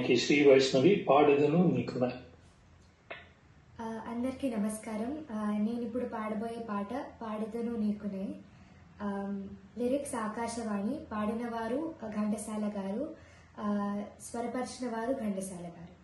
మనకి శ్రీ వైష్ణవి పాడెదను నీకునే. అందరికీ నమస్కారం. నేను ఇప్పుడు పాడబోయే పాట పాడెదను నీకునే. లిరిక్స్ ఆకాశవాణి, పాడిన వారు ఘంటసాల గారు, స్వరపరిచిన వారు ఘంటసాల గారు.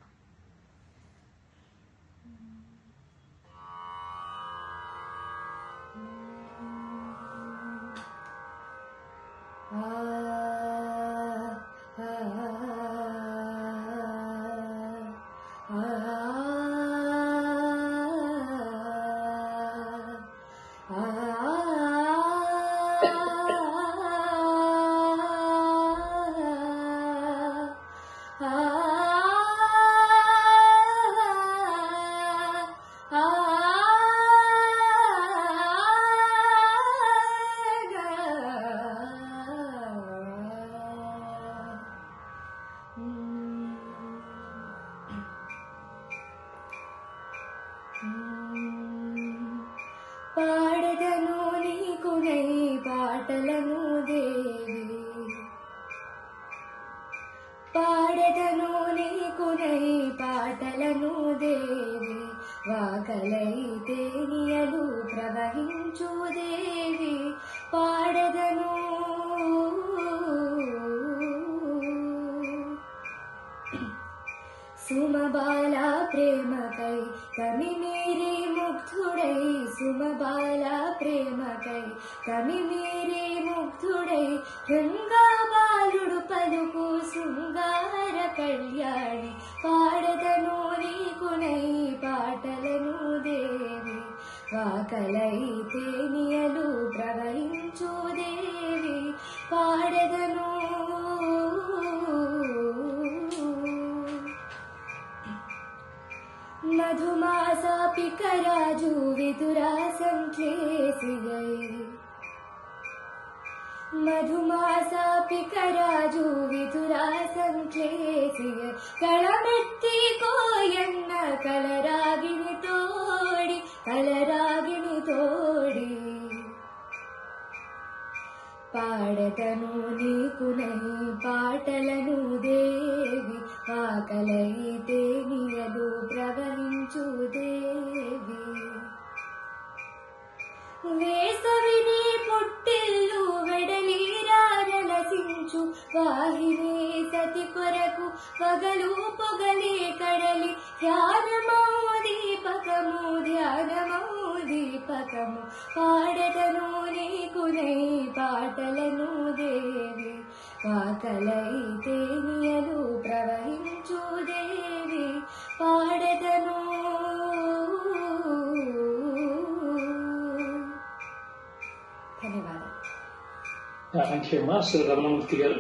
పాడెదను నీకునే పాటలను దేవి, పాడెదను నీకునే పాటలను దేవి, వాకలైతే నియలు ప్రవహించు దేవి. పాడెదను సుమబాల ప్రేమకై కమిమీరి ముగ్ధుడై, సుమబాల ప్రేమకై కమిమీరి ముగ్ధుడై, గంగా బాలుడు పలుకు శృంగార కళ్యాణి. పాడెదను నీకునై పాటలను దేవి, వాకలైతే నియలు ప్రవహించు దేవి. పాడెదను మధుమాసా పికరాజు విదురాసం క్లేసిగై, మధుమాసా పికరాజు విదురాసం క్లేసిగై, కళమెత్తి కోయన్న కలరాగిని తోడి, కలరాగిని తోడి. పాడెదను నీకునై పాటలను దేవి, వాకలైతే నియలు ప్రవహించు దేవి. వేసవిని పుట్టిల్లు వెడలిరారలసించు వాహిని సతి కొరకు పగలు పొగలి కడలి, ధ్యానమౌ దీపకము ధ్యానమౌ దీపకము. పాడెదను నీకునై పాటలను దేవి, వాకలైతే నియలు ప్రవహించు దేవి. పాడెదను ధన్యవాదాలు. థ్యాంక్ యూ అమ్మా. శ్రీ రమణమూర్తి గారు.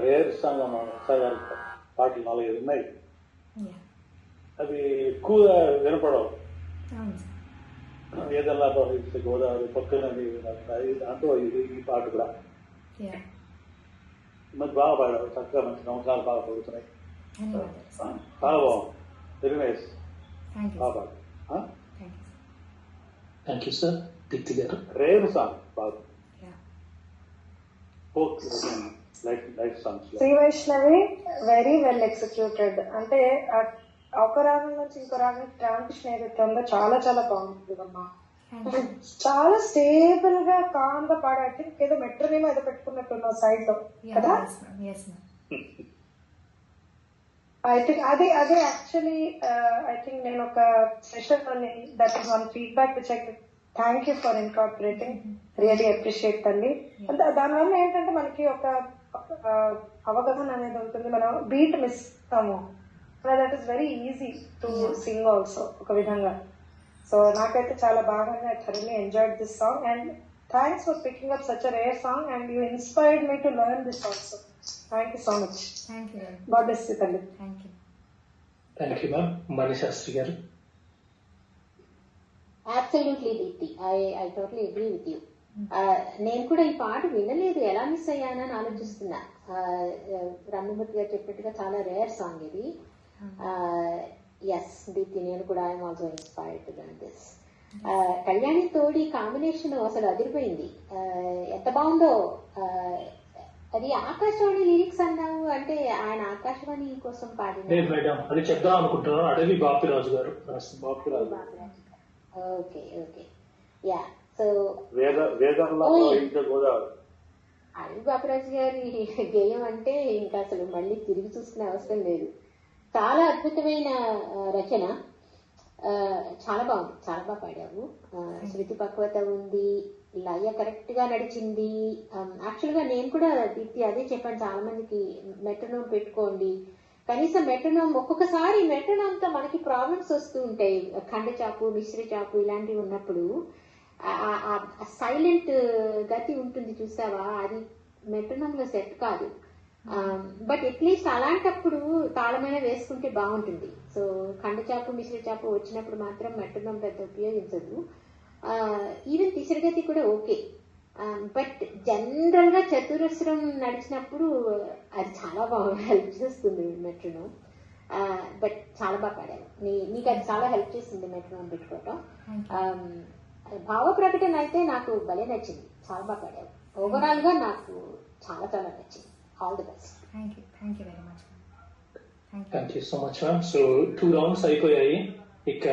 రేర్ సాంగ్ అమ్మా. సార్ పాటలు 4-5 ఉన్నాయి, అవి ఎక్కువగా వినపడవు. ఏదల్లా ప్రవహిస్తే గోదావరి పక్కనది దాంట్లో ఇది ఈ పాట కూడా మంచి బాగా పాడారు, చక్కగా మంచి నమ్మకాలు బాగా పడుతున్నాయి, చాలా బాగుంది. వెరీ నైస్, బాగా పాడారు. Thank you sir. దీప్తి గారు. రేర్ సాంగ్ బాగా light songs. Shri Vaishnavi very well executed. అంటే ఒక రాగం నుంచి ఇంకో రాగం ట్రాన్సిషన్ ఏదైతే ఉందో చాలా చాలా బాగుంటుంది అమ్మా. చాలా స్టేబుల్ గా కామ్ గా పాడే. ఐ థింక్ ఏదో మెట్రోనేమో ఏదో పెట్టుకున్నట్టున్నావు సైడ్ లో కదా. ఐ థింక్ అదే యాక్చువల్లీ ఐ థింక్ నేను ఒక సెషన్ లోని that is one feedback which I thank you for incorporating, really appreciate అండి. దానివల్ల ఏంటంటే మనకి ఒక అవగాహన అనేది ఉంటుంది, మనం బీట్ మిస్ అవుతాము. That is very easy to sing also ఒక విధంగా. సో నాకైతే చాలా బాగా I thoroughly enjoyed this song and thanks for picking up such a rare song and you inspired me to learn this also. Thank you so much. God bless you తల్లి. Thank you ma'am. Manishastri గారు. Absolutely, Deepti. I totally agree with you. నేను కూడా ఈ పాట వినలేదు, ఎలా miss అయ్యానని ఆలోచిస్తున్నా. రమణమూర్తి గారు చెప్పినట్టుగా చాలా రేర్ సాంగ్ ఇది. ఎస్ దీప్తి, నేను కూడా I'm also inspired to learn this. Kalyani తోడి కాంబినేషన్ అసలు అదిరిపోయింది. ఎంత బాగుందో. అది ఆకాశవాణి లిరిక్స్ అన్నావు అంటే ఆయన ఆకాశవాణి కోసం పాడిన లేదు మేడం, అది చెప్దాం అనుకుంటున్నాను. అడవి బాపిరాజు గారు రాసిన. Bapuraju okay okay yeah so వేదంలో గోదావరి. అడవి బాపిరాజు గారి గేయం అంటే ఇంకా అసలు మళ్ళీ తిరిగి చూసుకునే అవసరం లేదు. చాలా అద్భుతమైన రచన, చాలా బాగుంది, చాలా బాగా పాడావు. శృతి పక్వత ఉంది, లయ కరెక్ట్ గా నడిచింది. యాక్చువల్ గా నేను కూడా దీప్తి అదే చెప్పాను చాలా మందికి, మెట్రోనోమ్ పెట్టుకోండి. కనీసం మెట్రోనోమ్ ఒక్కొక్కసారి మెట్రోనోమ్ తో మనకి ప్రాబ్లమ్స్ వస్తూ ఉంటాయి, ఖండ చాపు మిశ్ర చాపు ఇలాంటివి ఉన్నప్పుడు సైలెంట్ గతి ఉంటుంది చూసావా, అది మెట్రోనోమ్ లో సెట్ కాదు. బట్ అట్లీస్ట్ అలాంటప్పుడు తాళమైన వేసుకుంటే బాగుంటుంది. సో ఖండ చాపు మిశ్ర చాపు వచ్చినప్పుడు మాత్రం మెట్రోనోమ్ పెద్ద ఉపయోగించదు. ఈవెన్ తిసరగతి కూడా ఓకే, బట్ జనరల్ గా చతురస్రం నడిచినప్పుడు అది చాలా బాగా హెల్ప్ చేస్తుంది మెట్రోనోమ్. బట్ చాలా బాగా పాడాను, నీకు అది చాలా హెల్ప్ చేస్తుంది మెట్రోనోమ్ పెట్టుకోవటం. భావ ప్రకటన అయితే నాకు భలే నచ్చింది, చాలా బాగా పాడావు. ఓవరాల్ గా నాకు చాలా చాలా నచ్చింది. All the best. Thank you very much. Thank you so much ma'am. So 2 rounds అయిపోయాయి. ఇక